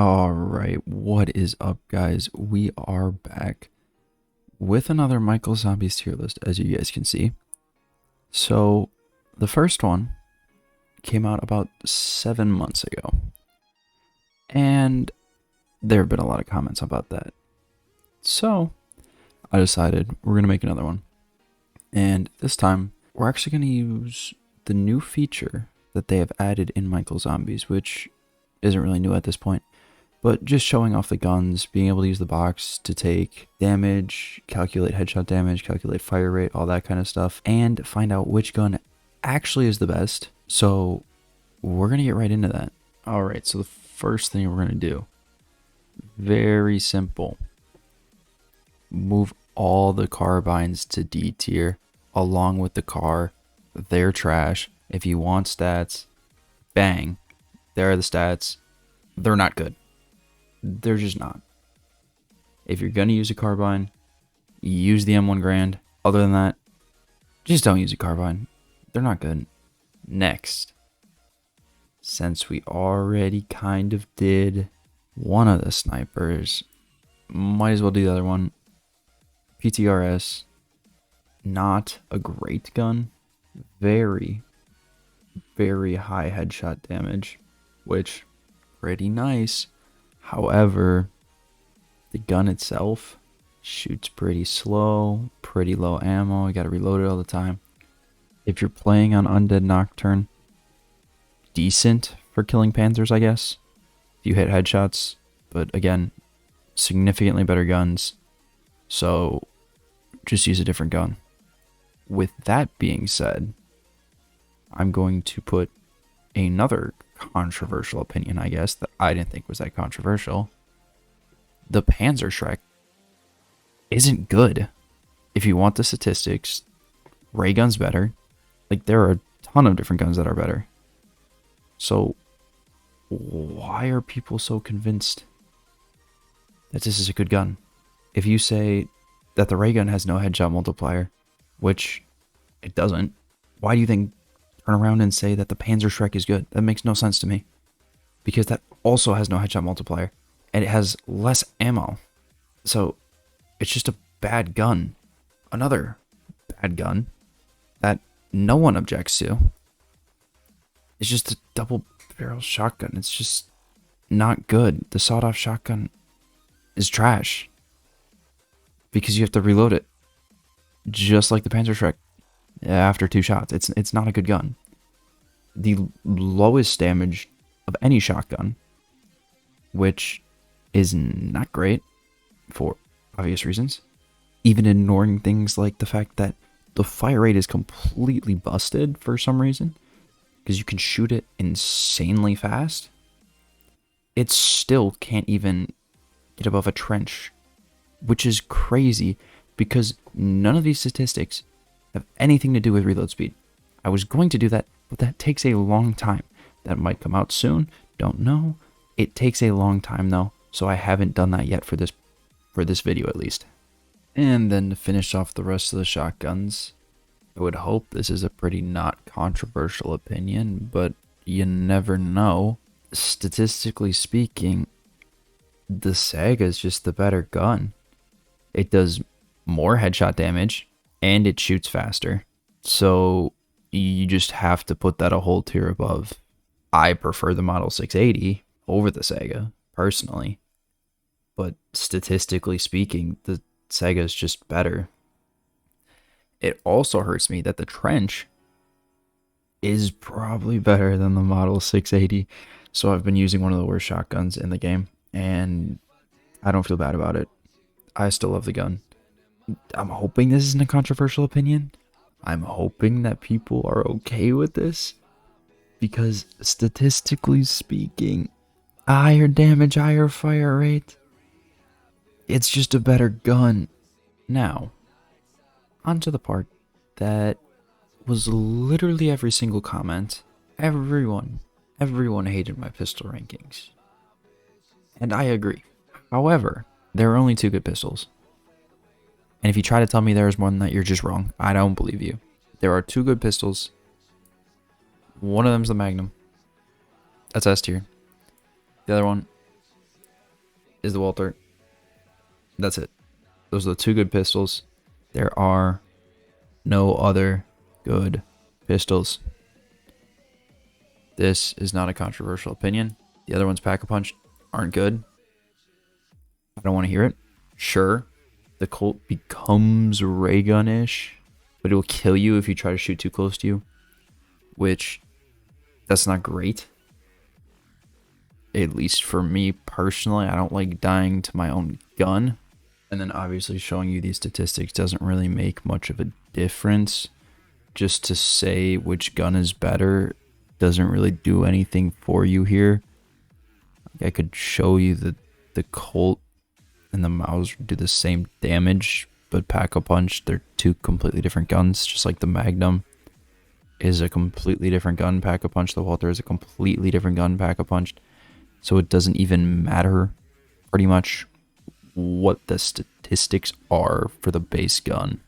Alright, what is up, guys? We are back with another Michael Zombies tier list, as you guys can see. So, the first one came out about 7 months ago, and there have been a lot of comments about that. So, I decided we're going to make another one. And this time, we're actually going to use the new feature that they have added in Michael Zombies, which isn't really new at this point. But just showing off the guns, being able to use the box to take damage, calculate headshot damage, calculate fire rate, all that kind of stuff, and find out which gun actually is the best. So we're going to get right into that. Alright, so the first thing we're going to do, very simple. Move all the carbines to D tier along with the car. They're trash. If you want stats, bang. There are the stats. They're not good. They're just not. If you're going to use a carbine, use the M1 Grand. Other than that, just don't use a carbine. They're not good. Next, since we already kind of did one of the snipers, might as well do the other one. PTRS, not a great gun. Very, very high headshot damage, which pretty nice. However, the gun itself shoots pretty slow, pretty low ammo. You gotta reload it all the time. If you're playing on Undead Nocturne, decent for killing Panzers, I guess. If you hit headshots, but again, significantly better guns. So just use a different gun. With that being said, I'm going to put another controversial opinion, I guess, that I didn't think was that controversial. The Panzerschreck isn't good. If you want the statistics, Raygun's better. Like, there are a ton of different guns that are better. So, why are people so convinced that this is a good gun? If you say that the Raygun has no headshot multiplier, which it doesn't, why do you think turn around and say that the Panzerschreck is good? That makes no sense to me. Because that also has no headshot multiplier. And it has less ammo. So, it's just a bad gun. Another bad gun that no one objects to. It's just a double barrel shotgun. It's just not good. The sawed-off shotgun is trash. Because you have to reload it. Just like the Panzerschreck. After 2 shots. It's not a good gun. The lowest damage of any shotgun, which is not great for obvious reasons, even ignoring things like the fact that the fire rate is completely busted for some reason, because you can shoot it insanely fast, it still can't even get above a trench, which is crazy because none of these statistics have anything to do with reload speed. I was going to do that, but that takes a long time. That might come out soon. Don't know. It takes a long time though, so I haven't done that yet for this video at least. And then to finish off the rest of the shotguns, I would hope this is a pretty not controversial opinion, but you never know. Statistically speaking, the Saga is just the better gun. It does more headshot damage, and it shoots faster. So you just have to put that a whole tier above. I prefer the Model 680 over the Saga, personally. But statistically speaking, the Saga is just better. It also hurts me that the Trench is probably better than the Model 680. So I've been using one of the worst shotguns in the game, and I don't feel bad about it. I still love the gun. I'm hoping this isn't a controversial opinion. I'm hoping that people are okay with this. Because statistically speaking, higher damage, higher fire rate. It's just a better gun. Now, onto the part that was literally every single comment. Everyone hated my pistol rankings. And I agree. However, there are only 2 good pistols. And if you try to tell me there's more than that, you're just wrong. I don't believe you. There are 2 good pistols. One of them's the Magnum. That's S tier. The other one, is the Walther. That's it. Those are the two good pistols. There are no other good pistols. This is not a controversial opinion. The other ones, Pack-a-Punch, aren't good. I don't want to hear it. Sure, the Colt becomes Raygun-ish, but it will kill you if you try to shoot too close to you, which that's not great. At least for me personally, I don't like dying to my own gun. And then obviously showing you these statistics doesn't really make much of a difference. Just to say which gun is better doesn't really do anything for you here. I could show you that the Colt and the Mauser do the same damage, but Pack-a-Punch, they're two completely different guns, just like the Magnum is a completely different gun, Pack-a-Punch. The Walther is a completely different gun, Pack-a-Punch. So it doesn't even matter pretty much what the statistics are for the base gun.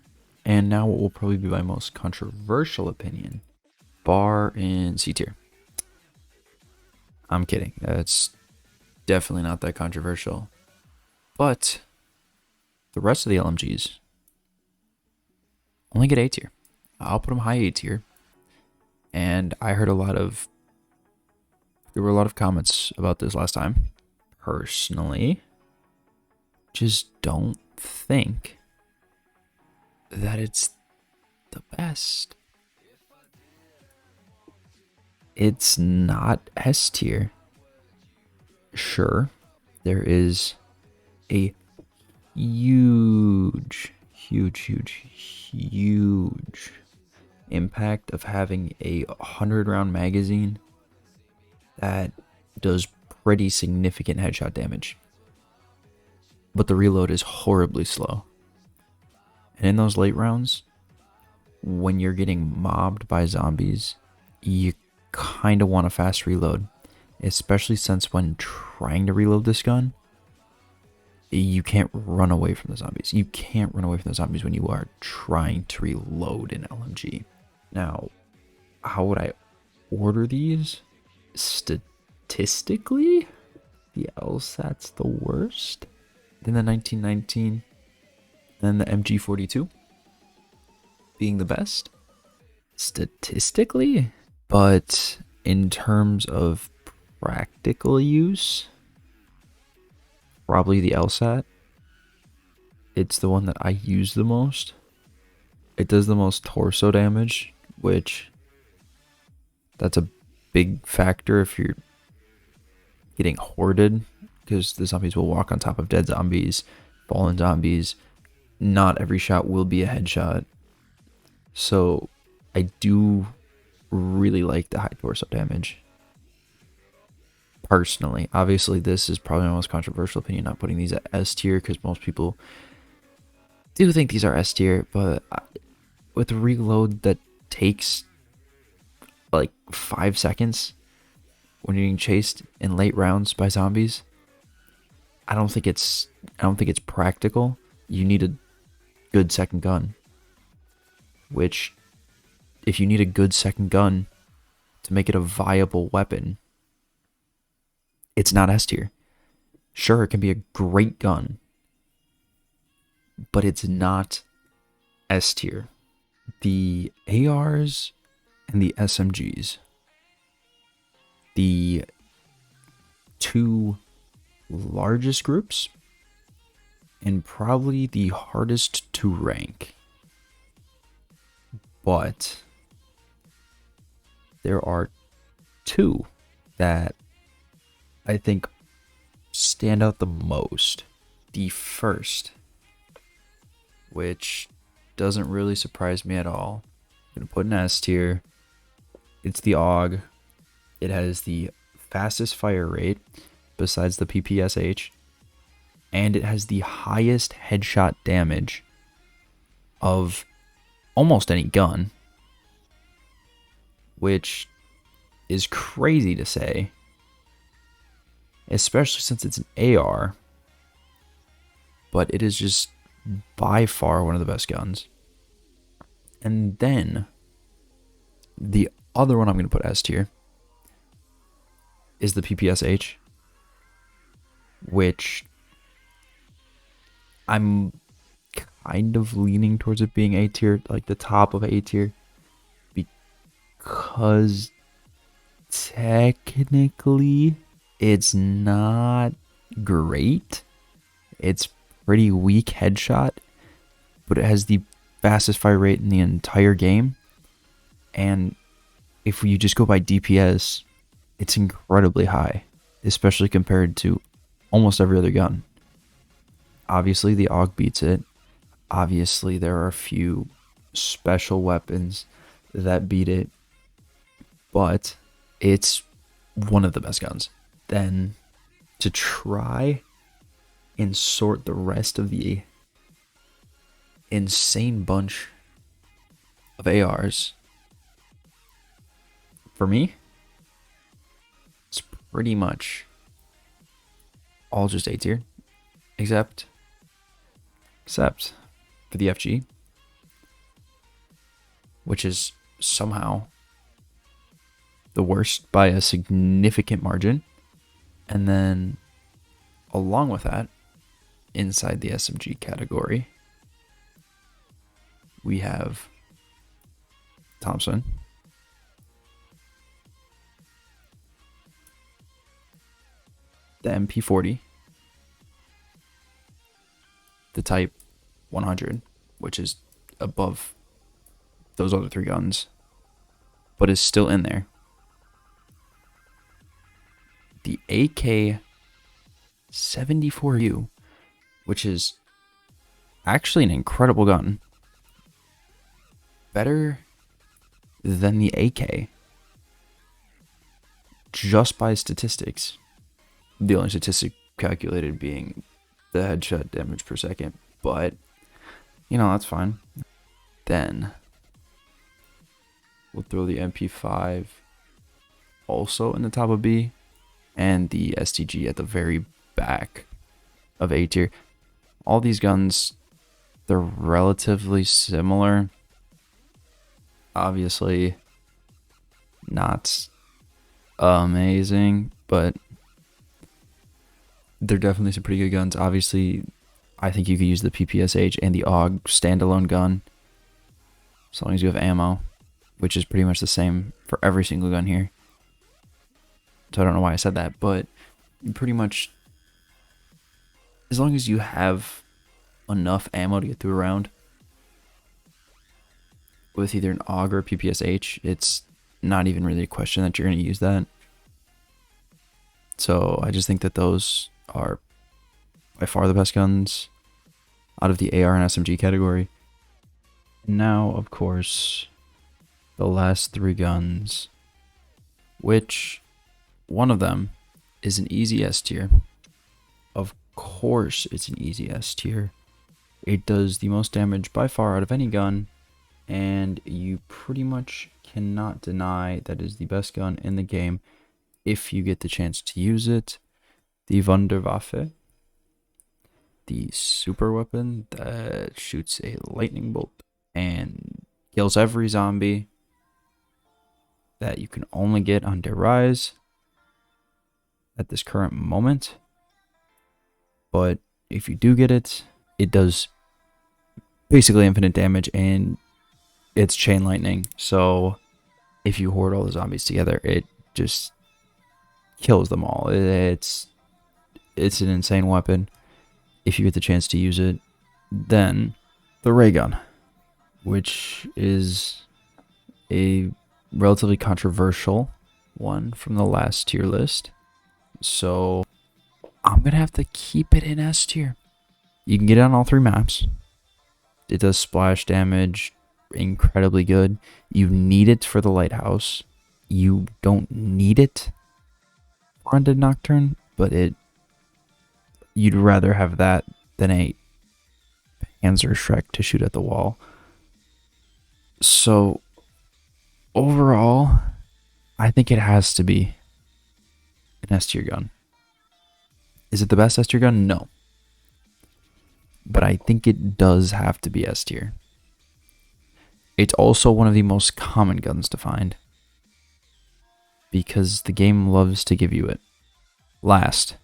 And now what will probably be my most controversial opinion. Bar in C tier. I'm kidding. It's definitely not that controversial. But the rest of the LMGs only get A tier. I'll put them high A tier. And I heard there were a lot of comments about this last time. Personally, just don't think that it's the best. It's not S tier. Sure, there is a huge impact of having a 100-round magazine that does pretty significant headshot damage. But the reload is horribly slow. And in those late rounds, when you're getting mobbed by zombies, you kind of want a fast reload. Especially since when trying to reload this gun, you can't run away from the zombies. You can't run away from the zombies when you are trying to reload an LMG. Now, how would I order these? Statistically, the LSAT's the worst. Then the 1919, then the MG42 being the best. Statistically, but in terms of practical use, probably the LSAT. It's the one that I use the most. It does the most torso damage, which that's a big factor if you're getting hoarded, because the zombies will walk on top of dead zombies, fallen zombies. Not every shot will be a headshot. So I do really like the high torso damage. Personally, obviously this is probably my most controversial opinion, not putting these at S tier, because most people do think these are S tier, but with a reload that takes like 5 seconds when you're getting chased in late rounds by zombies, I don't think it's practical. You need a good second gun, which if you need a good second gun to make it a viable weapon, it's not S tier. Sure, it can be a great gun, but it's not S tier. The ARs and the SMGs, the two largest groups and probably the hardest to rank. But there are two that I think stand out the most. The first, which doesn't really surprise me at all, I'm going to put an S tier. It's the AUG. It has the fastest fire rate besides the PPSH, and it has the highest headshot damage of almost any gun, which is crazy to say, especially since it's an AR, but it is just by far one of the best guns. And then the other one I'm going to put S tier is the PPSH, which I'm kind of leaning towards it being A tier, like the top of A tier, because technically it's not great. It's pretty weak headshot, but it has the fastest fire rate in the entire game. And if you just go by DPS, it's incredibly high, especially compared to almost every other gun. Obviously, the AUG beats it. Obviously, there are a few special weapons that beat it, but it's one of the best guns. Then to try and sort the rest of the insane bunch of ARs, for me, it's pretty much all just A tier, except for the FG, which is somehow the worst by a significant margin. And then along with that, inside the SMG category, we have Thompson, the MP40, the Type 100, which is above those other three guns, but is still in there. The AK-74U, which is actually an incredible gun. Better than the AK just by statistics. The only statistic calculated being the headshot damage per second, but you know, that's fine. Then we'll throw the MP5 also in the top of B, and the STG at the very back of A tier. All these guns, they're relatively similar. Obviously not amazing, but they're definitely some pretty good guns. Obviously, I think you could use the PPSH and the AUG standalone gun, as long as you have ammo, which is pretty much the same for every single gun here. So I don't know why I said that, but pretty much as long as you have enough ammo to get through a round with either an AUG or a PPSH, it's not even really a question that you're going to use that. So I just think that those are by far the best guns out of the AR and SMG category. Now, of course, the last three guns, which one of them is an easy S tier. Of course, it's an easy S tier. It does the most damage by far out of any gun, and you pretty much cannot deny that is the best gun in the game if you get the chance to use it. The Wunderwaffe, the super weapon that shoots a lightning bolt and kills every zombie that you can only get on Der Rise at this current moment. But if you do get it, it does basically infinite damage, and it's chain lightning. So if you hoard all the zombies together, it just kills them all. It's an insane weapon if you get the chance to use it. Then the Raygun, which is a relatively controversial one from the last tier list. So I'm going to have to keep it in S tier. You can get it on all three maps. It does splash damage, incredibly good. You need it for the lighthouse. You don't need it for Undead Nocturne, but you'd rather have that than a Panzerschreck to shoot at the wall. So overall, I think it has to be an S tier gun. Is it the best S tier gun? No. But I think it does have to be S tier. It's also one of the most common guns to find, because the game loves to give you it. Last,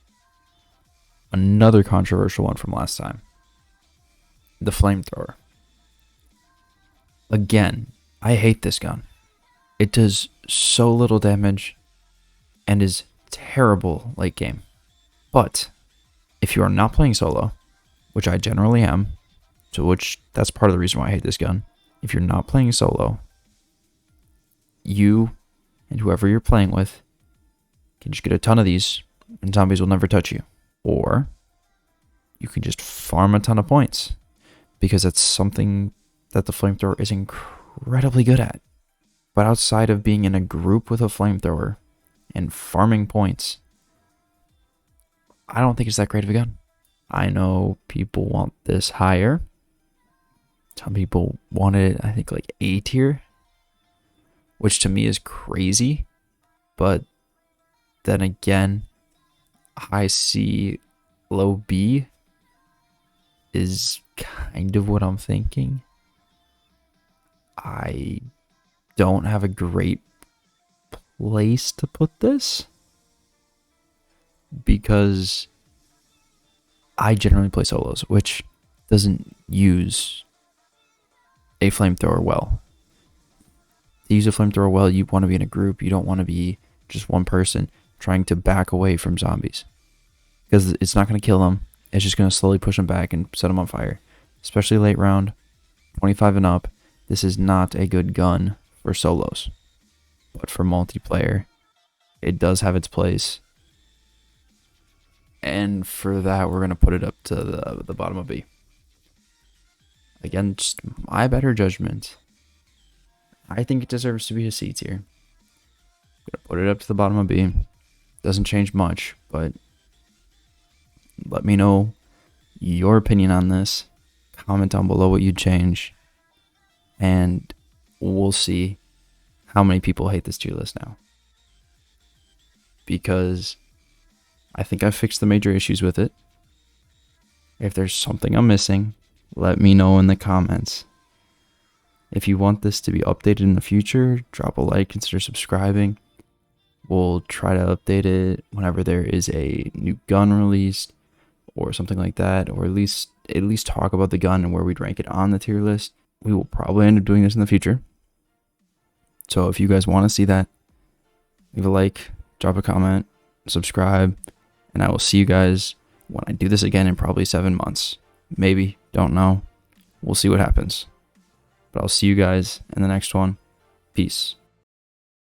another controversial one from last time. the Flamethrower. Again, I hate this gun. It does so little damage and is terrible late game. But if you are not playing solo, which I generally am, that's part of the reason why I hate this gun. If you're not playing solo, you and whoever you're playing with can just get a ton of these and zombies will never touch you. Or you can just farm a ton of points because that's something that the Flamethrower is incredibly good at. But outside of being in a group with a Flamethrower and farming points, I don't think it's that great of a gun. I know people want this higher. Some people wanted it, I think, like A tier, which to me is crazy. But then again, high C, low B is kind of what I'm thinking. I don't have a great place to put this because I generally play solos, which doesn't use a Flamethrower well. To use a Flamethrower well, you want to be in a group. You don't want to be just one person trying to back away from zombies because it's not going to kill them. It's just going to slowly push them back and set them on fire, especially late round, 25 and up. This is not a good gun for solos, but for multiplayer, it does have its place. And for that, we're going to put it up to the bottom of B. Again, just my better judgment. I think it deserves to be a C tier. I'm going to put it up to the bottom of B. Doesn't change much, but let me know your opinion on this. Comment down below what you'd change. And we'll see how many people hate this tier list now. Because I think I've fixed the major issues with it. If there's something I'm missing, let me know in the comments. If you want this to be updated in the future, drop a like, consider subscribing. We'll try to update it whenever there is a new gun released or something like that, or at least talk about the gun and where we'd rank it on the tier list. We will probably end up doing this in the future. So if you guys want to see that, leave a like, drop a comment, subscribe, and I will see you guys when I do this again in probably 7 months. Maybe, don't know. We'll see what happens. But I'll see you guys in the next one. Peace.